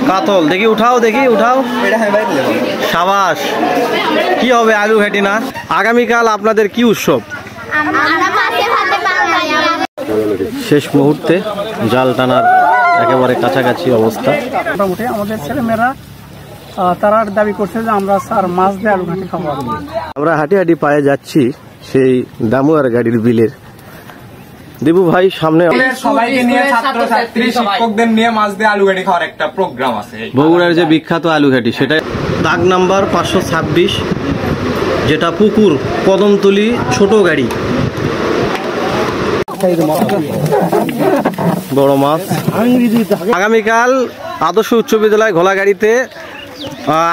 কাতল দেখি উঠাও, দেখি উঠাও। সাবাস, কি হবে আলু ঘাটি না? আগামীকাল আপনাদের কি উৎসব? শেষ মুহূর্তে জাল টানার একেবারে কাছাকাছি অবস্থা। মোটামুটি আমাদের ছেলেমেয়েরা তারা দাবি করছে যে আমরা স্যার মাছ দিয়ে আলু ঘাটি খাবো। আমরা হাঁটি হাঁটি পায়ে যাচ্ছি সেই দামুয়ার গাড়ির বিলের। দেবু ভাই সামনে সবাইকে নিয়ে ছাত্রছাত্রী শিক্ষকদের নিয়ে মাছ দিয়ে আলু ঘাটি খাওয়ার একটা প্রোগ্রাম আছে। বগুড়ার যে বিখ্যাত আলু ঘাটি, সেটা দাগ নাম্বার 526, যেটা পুকুর কদমতলি ছোট গাড়ি। বড় মাছ। আগামীকাল আদর্শ উচ্চ বিদ্যালয় ঘোলাগাড়িতে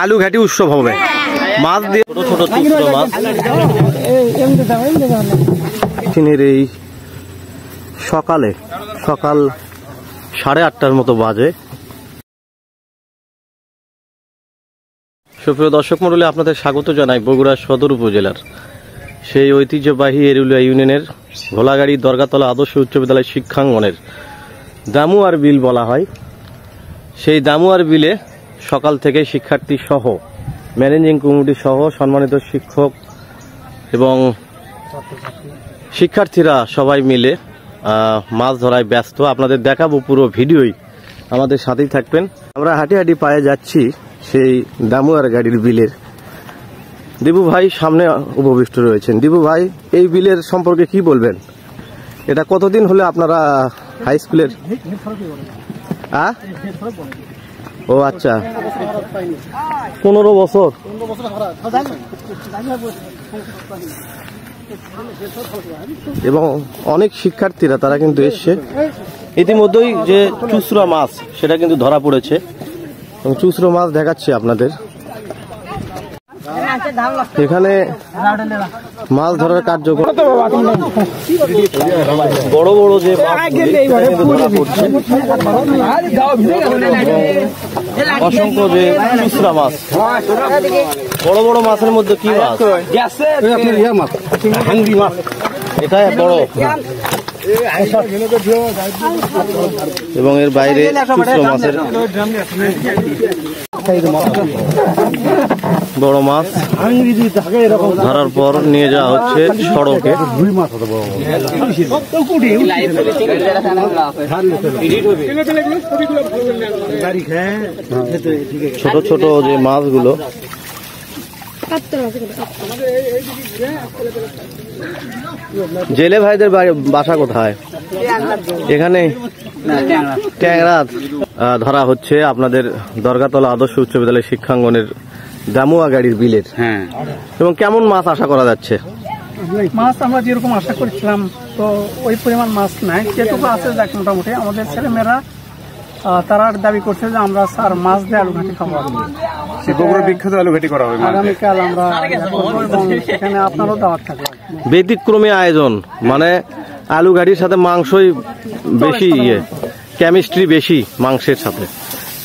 আলু ঘাটি উৎসব হবে। মাছ দিয়ে ছোট ছোট টুকরো মাছ। এই সকাল 8:30টার মতো বাজে। সুপ্রিয় দর্শক মণ্ডলী, আপনাদের স্বাগত জানাই বগুড়া সদর উপজেলার সেই ঐতিহ্যবাহী এরুলিয়া ইউনিয়নের ঘোলাগাড়ি দরগাতলা আদর্শ উচ্চ বিদ্যালয় শিক্ষাঙ্গনের দামুয়ার বিল বলা হয়। সেই দামুয়ার বিলে সকাল থেকে শিক্ষার্থী সহ ম্যানেজিং কমিটি সহ সম্মানিত শিক্ষক এবং শিক্ষার্থীরা সবাই মিলে মাছ ধরায় ব্যস্ত। আপনাদের দেখাবো পুরো ভিডিওই, আমাদের সাথেই থাকবেন। আমরা হাঁটি হাঁটি পায়ে যাচ্ছি সেই দামুয়ার গাড়ির বিলের। দেবু ভাই সামনে উপবিষ্ট রয়েছেন। দেবু ভাই, এই বিলের সম্পর্কে কি বলবেন? এটা কতদিন হলে আপনারা হাই স্কুলের? ও আচ্ছা, 15 বছর। এবং অনেক শিক্ষার্থীরা তারা কিন্তু এসছে ইতিমধ্যেই। যে চুচরা মাছ সেটা কিন্তু ধরা পড়েছে এবং চুচরা মাছ দেখাচ্ছি আপনাদের। এখানে মাছ ধরার কার্যক্রম বড় বড় যে অসংখ্য যে চুচরা মাছ, বড় বড় মাছের মধ্যে কি মাছ? এটা বড় এবং এর বাইরে চুচরা মাছের বড় মাছ ধরার পর নিয়ে যাওয়া হচ্ছে সড়কে। ছোট ছোট যে মাছগুলো, জেলে ভাইদের বাসা কোথায়? এখানে ট্যাংরা ধরা হচ্ছে আপনাদের দরগাতলা আদর্শ উচ্চ বিদ্যালয় শিক্ষাঙ্গনের দামুয়া গাড়ির বিলের। এবং কেমন মাছ আশা করা যাচ্ছে? মাছ আমরা যেরকম আশা করছিলাম তো ওই পরিমাণ মাছ নাই, যেটুকু আছে যাক মোটামুটি আমাদের ছেলেমেয়েরা তারা দাবি করছে যে আমরা স্যার মাছ দিয়ে আলু ঘাটি খাবো। বিখ্যাত আলু ঘাটি করা হবে আগামীকাল আমরা, সেখানে আপনারও দাওয়াত থাকবে। ব্যতিক্রমী আয়োজন, মানে আলু ঘাটির সাথে মাংসই বেশি, কেমিস্ট্রি বেশি মাংসের সাথে।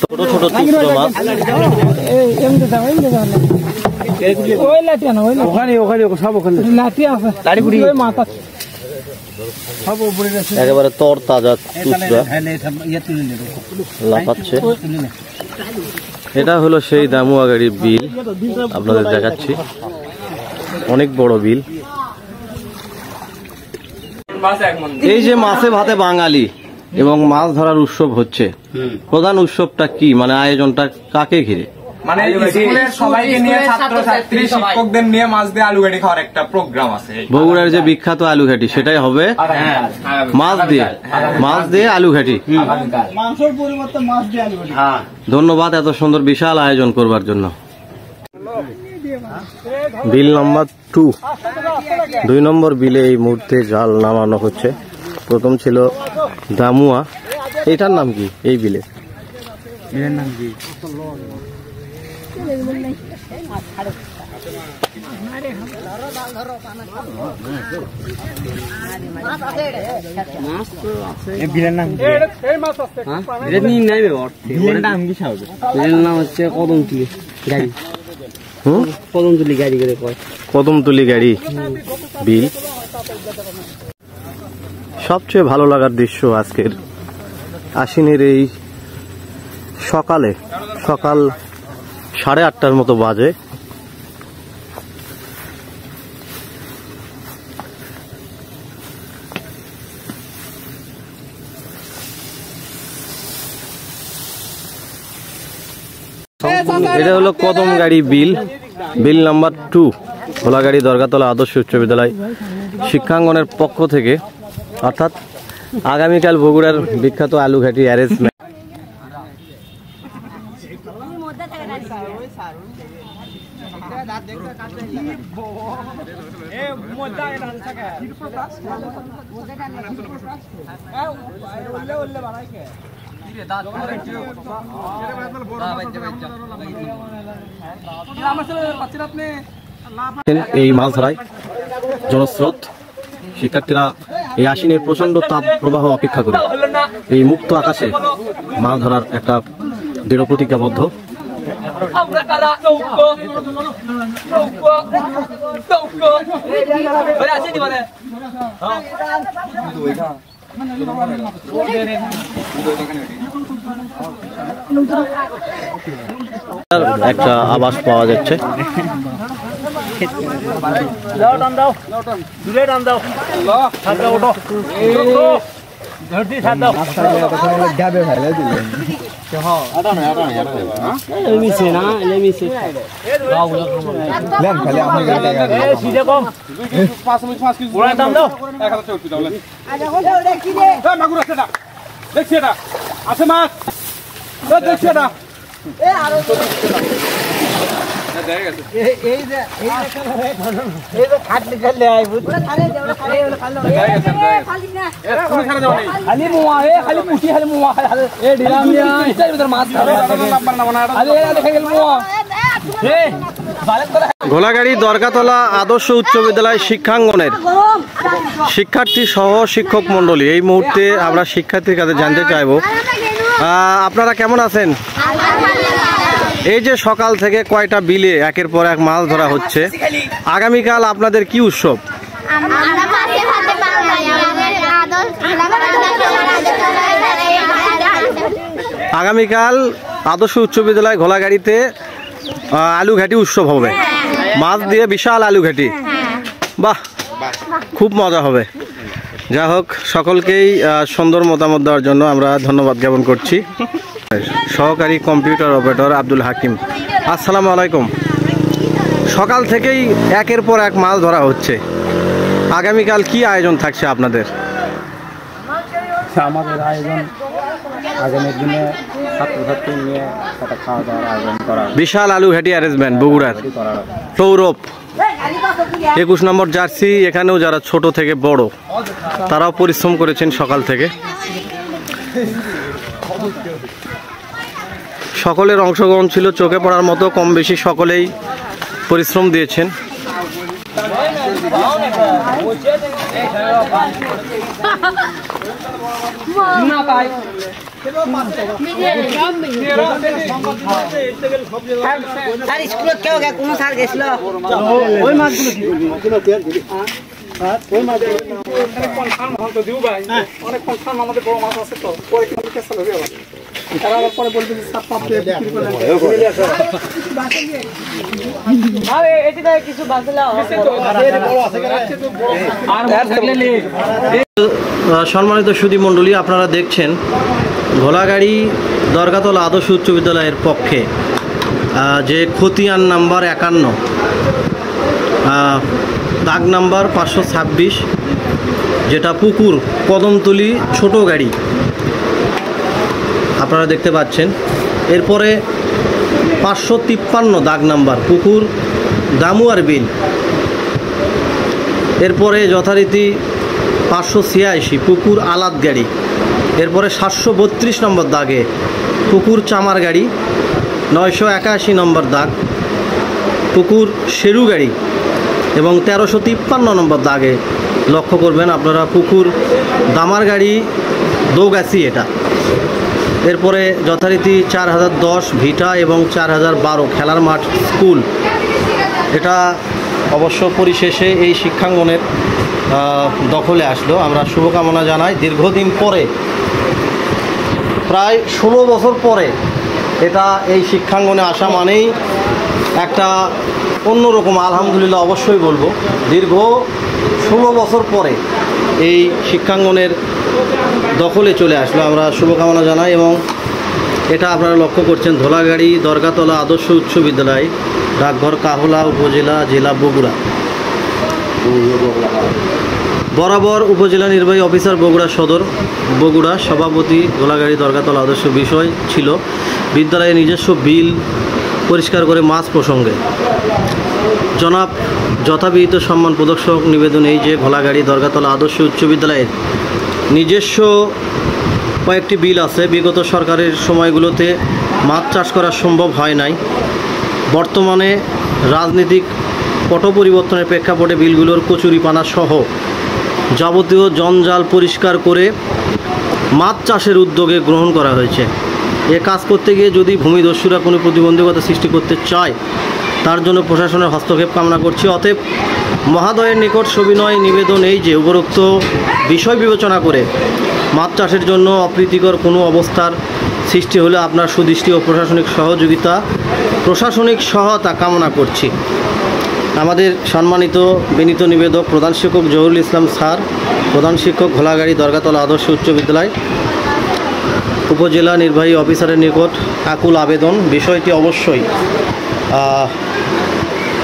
ছোট ছোট টুকরো মাছ। একেবারে তর তাজা টুকরা লাফাচ্ছে। এটা হলো সেই দামুয়া গাড়ির বিল, আপনাদের দেখাচ্ছি। অনেক বড় বিল। এই যে মাছে ভাতে বাঙালি এবং মাছ ধরার উৎসব হচ্ছে, প্রধান উৎসবটা কি, মানে আয়োজনটা কাকে ঘিরে? মানে স্কুলের সবাইকে নিয়ে ছাত্রছাত্রী শিক্ষকদের নিয়ে মাছ দিয়ে আলু ঘাটি খাওয়ার একটা প্রোগ্রাম আছে। বগুড়ার যে বিখ্যাত আলু ঘাটি, সেটাই হবে মাছ দিয়ে আলু ঘাটি। মাংসের পরিবর্তে মাছ দিয়ে আলু ঘাটি। ধন্যবাদ এত সুন্দর বিশাল আয়োজন করবার জন্য। বিল নাম্বার 2, 2 নম্বর বিলে এই মুহূর্তে জাল নামানো হচ্ছে। প্রথম ছিল দামুয়া, এটার নাম কি? এই বিলের নাম কি? বিলের নাম হচ্ছে কদমতলি গাড়ি। কদমতলি গাড়ি করে কয়, কদমতলি গাড়ি বিল। সবচেয়ে ভালো লাগার দৃশ্য আজকের আশ্বিনের এই সকাল 8:30টার মতো বাজে। এটা হলো কদমগাড়ি বিল নাম্বার 2, ভোলাগাড়ি দরগাতলা আদর্শ উচ্চ বিদ্যালয় শিক্ষাঙ্গনের পক্ষ থেকে, অর্থাৎ আগামীকাল বগুড়ার বিখ্যাত আলুঘাটি অ্যারেঞ্জমেন্ট। এই মাছ ধরায় জনস্রোত, শিক্ষার্থীরা এই আশ্বিনের প্রচন্ড তাপ প্রবাহ অপেক্ষা করে এই মুক্ত আকাশে মাছ ধরার একটা দৃঢ় প্রতিজ্ঞাবদ্ধ। একটা আবাস পাওয়া যাচ্ছে। আছে মাছ দেখছি এটা ঘোলাগাড়ি দরগাতলা আদর্শ উচ্চ বিদ্যালয় শিক্ষাঙ্গনের শিক্ষার্থী সহ শিক্ষক মন্ডলী, এই মুহূর্তে আমরা শিক্ষার্থীর কাছে জানতে চাইব আপনারা কেমন আছেন। এই যে সকাল থেকে কয়টা বিলে একের পর এক মাছ ধরা হচ্ছে, আগামীকাল আপনাদের কি উৎসব? আগামীকাল আদর্শ উচ্চ বিদ্যালয় ঘোলাগাড়িতে আলুঘাটি উৎসব হবে, মাছ দিয়ে বিশাল আলুঘাটি। বাহ, খুব মজা হবে। যা হোক, সকলকেই সুন্দর মতামত দেওয়ার জন্য আমরা ধন্যবাদ জ্ঞাপন করছি। সহকারী কম্পিউটার অপারেটর আব্দুল হাকিম, আসসালামু আলাইকুম। সকাল থেকেই একের পর এক মাছ ধরা হচ্ছে, আগামীকাল কি আয়োজন থাকছে আপনাদের? আমাদের আয়োজন আগামীর দিনে ছাত্রছাত্রী নিয়ে একটা খাওয়া দাওয়ার আয়োজন করা, বিশাল আলুঘাটি অ্যারেঞ্জমেন্ট বগুড়ার সৌরভ 21 নম্বর জার্সি। এখানেও যারা ছোট থেকে বড় তারাও পরিশ্রম করেছেন সকাল থেকে। সকলের অংশগ্রহণ ছিল চোখে পড়ার মতো, কম বেশি সকলেই পরিশ্রম দিয়েছেন। সম্মানিত সুধী মণ্ডলী, আপনারা দেখছেন ঘোলাগাড়ি দরগাতলা আদর্শ উচ্চ বিদ্যালয়ের পক্ষে যে খতিয়ান নাম্বার 51, দাগ নাম্বার 526, যেটা পুকুর কদমতলি ছোট গাড়ি আপনারা দেখতে পাচ্ছেন। এরপরে 553 দাগ নাম্বার পুকুর দামুয়ার বিল। এরপরে যথারীতি 586 পুকুর আলাদ গাড়ি। এরপরে 732 নম্বর দাগে পুকুর চামার গাড়ি। 981 নম্বর দাগ পুকুর শেরু গাড়ি এবং 1353 নম্বর দাগে লক্ষ্য করবেন আপনারা পুকুর দামার গাড়ি দৌগাছি এটা। এরপরে যথারীতি 4010 ভিটা এবং 4012 খেলার মাঠ স্কুল। এটা অবশ্য পরিশেষে এই শিক্ষাঙ্গনের দখলে আসলো। আমরা শুভকামনা জানাই, দীর্ঘদিন পরে, প্রায় 16 বছর পরে এটা এই শিক্ষাঙ্গনে আসা মানেই একটা অন্যরকম, আলহামদুলিল্লাহ অবশ্যই বলবো। দীর্ঘ 16 বছর পরে এই শিক্ষাঙ্গনের দখলে চলে আসলো, আমরা শুভকামনা জানাই। এবং এটা আপনারা লক্ষ্য করছেন ধোলাগাড়ি দরগাতলা আদর্শ উচ্চ বিদ্যালয়, ডাকঘর কাহলা, উপজেলা, জেলা বগুড়া। বরাবর উপজেলা নির্বাহী অফিসার বগুড়া সদর, বগুড়া সভাপতি ধোলাগাড়ি দরগাতলা আদর্শ বিষয় ছিল বিদ্যালয়ের নিজস্ব বিল পরিষ্কার করে মাছ প্রসঙ্গে জনাব যথাবিহিত সম্মান প্রদর্শক নিবেদন এই যে ঘোলাগাড়ি দরগাতলা আদর্শ উচ্চ বিদ্যালয়ের নিজস্ব কয়েকটি বিল আছে। বিগত সরকারের সময়গুলোতে মাছ চাষ করা সম্ভব হয় নাই। বর্তমানে রাজনৈতিক পট পরিবর্তনের প্রেক্ষাপটে বিলগুলোর কচুরিপানা সহ যাবতীয় জঞ্জাল পরিষ্কার করে মাছ চাষের উদ্যোগে গ্রহণ করা হয়েছে। এ কাজ করতে গিয়ে যদি ভূমিদস্যুরা কোনো প্রতিবন্ধকতা সৃষ্টি করতে চায়, তার জন্য প্রশাসনের হস্তক্ষেপ কামনা করছি। অতএব মহাদয়ের নিকট সবিনয় নিবেদন এই যে উপরোক্ত বিষয় বিবেচনা করে মাছ চাষের জন্য অপ্রীতিকর কোনো অবস্থার সৃষ্টি হলে আপনার সুদৃষ্টি ও প্রশাসনিক সহায়তা কামনা করছি। আমাদের সম্মানিত বিনীত নিবেদক প্রধান শিক্ষক জহুরুল ইসলাম স্যার, প্রধান শিক্ষক ঘোলাগাড়ি দরগাতলা আদর্শ উচ্চ বিদ্যালয়, উপজেলা নির্বাহী অফিসারের নিকট আকুল আবেদন, বিষয়টি অবশ্যই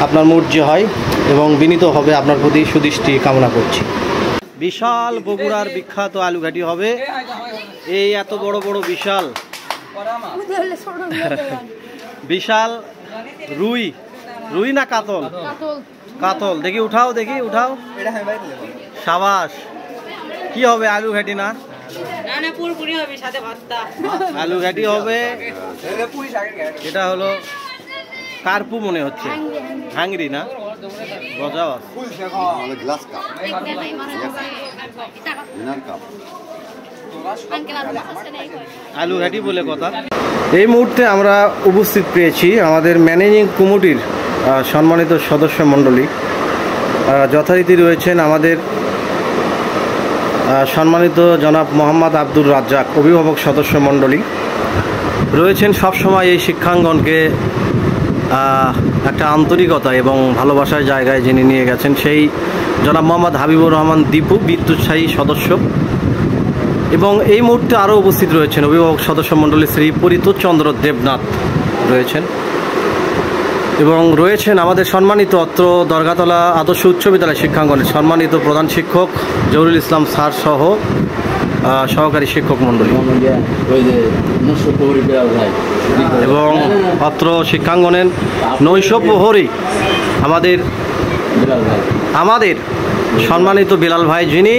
আপনার মর্জি হয় এবং বিনীত হবে, আপনার প্রতি সুদৃষ্টি কামনা করছি। বিশাল বগুড়ার বিখ্যাত আলুঘাটি হবে। এই এত বড় বড় বিশাল বিশাল রুই, রুই না কাতল? কাতল। দেখি উঠাও, দেখি উঠাও। সাবাস। কি হবে? আলুঘাটি না? আলুঘাটি হবে। এটা হলো কার্পু মনে হচ্ছে, হাঙ্গরি না? গজাও আছে। আলুঘাটি বলে কথা। এই মুহূর্তে আমরা উপস্থিত পেয়েছি আমাদের ম্যানেজিং কমিটির সম্মানিত সদস্য মণ্ডলী। যথারীতি রয়েছেন আমাদের সম্মানিত জনাব মোহাম্মদ আব্দুর রাজ্জাক, অভিভাবক সদস্য মণ্ডলী রয়েছেন। সবসময় এই শিক্ষাঙ্গনকে একটা আন্তরিকতা এবং ভালোবাসার জায়গায় যিনি নিয়ে গেছেন, সেই জনাব মোহাম্মদ হাবিবুর রহমান দীপু, বিদ্যুৎসাহী সদস্য। এবং এই মুহূর্তে আরও উপস্থিত রয়েছেন অভিভাবক সদস্য মণ্ডলী শ্রী পরিতোষচন্দ্র দেবনাথ রয়েছেন, এবং রয়েছেন আমাদের সম্মানিত অত্র দরগাতলা আদর্শ উচ্চ বিদ্যালয় শিক্ষাঙ্গনের সম্মানিত প্রধান শিক্ষক জহুরুল ইসলাম স্যার সহ সহকারী শিক্ষক মণ্ডলী এবং অত্র শিক্ষাঙ্গনের নৈশ প্রহরী আমাদের সম্মানিত বিলাল ভাই, যিনি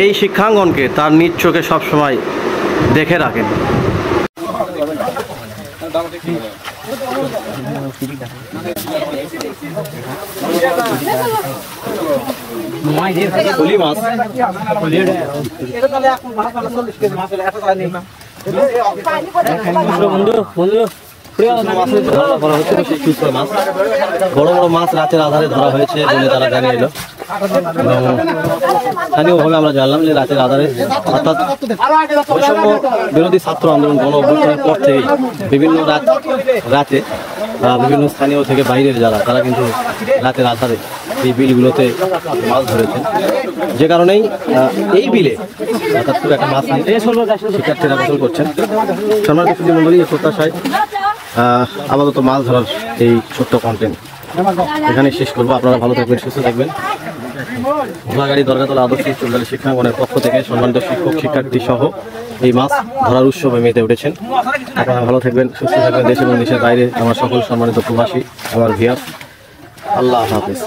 এই শিক্ষাঙ্গনকে তার নিজ চোখে সবসময় দেখে রাখেন। বড় বড় মাছ রাতের আধারে ধরা হয়েছে বলে তারা জানিয়ে এলো, এবং স্থানীয়ভাবে আমরা জানলাম যে রাতের আধারে, অর্থাৎ বৈষম্য বিরোধী ছাত্র আন্দোলন গণ অভ্যুত্থানের পর থেকেই বিভিন্ন রাতে বিভিন্ন স্থানীয় থেকে বাইরের যারা, তারা কিন্তু রাতের আধারে এই বিলগুলোতে মাছ ধরেছেন, যে কারণেই এই বিলে অর্থাৎ খুব একটা মাছ নেই, শিক্ষার্থীরা গোসল করছেন। সম্মানিত মণ্ডলী, প্রত্যাশায় আপাতত মাছ ধরার এই ছোট্ট কন্টেন্ট এখানে শেষ করবো। আপনারা ভালো থাকবেন, সুস্থ থাকবেন। ঘোলাগাড়ি দরগাতলা আদর্শ উচ্চ বিদ্যালয় শিক্ষাঙ্গনের পক্ষ থেকে সম্মানিত শিক্ষক শিক্ষার্থী সহ এই মাছ ধরার উৎসবে মেতে উঠেছেন। আপনারা ভালো থাকবেন, সুস্থ থাকবেন। দেশ এবং দেশের বাইরে আমার সকল সম্মানিত প্রবাসী, আমার ভিউয়ার্স, আল্লাহ হাফেজ।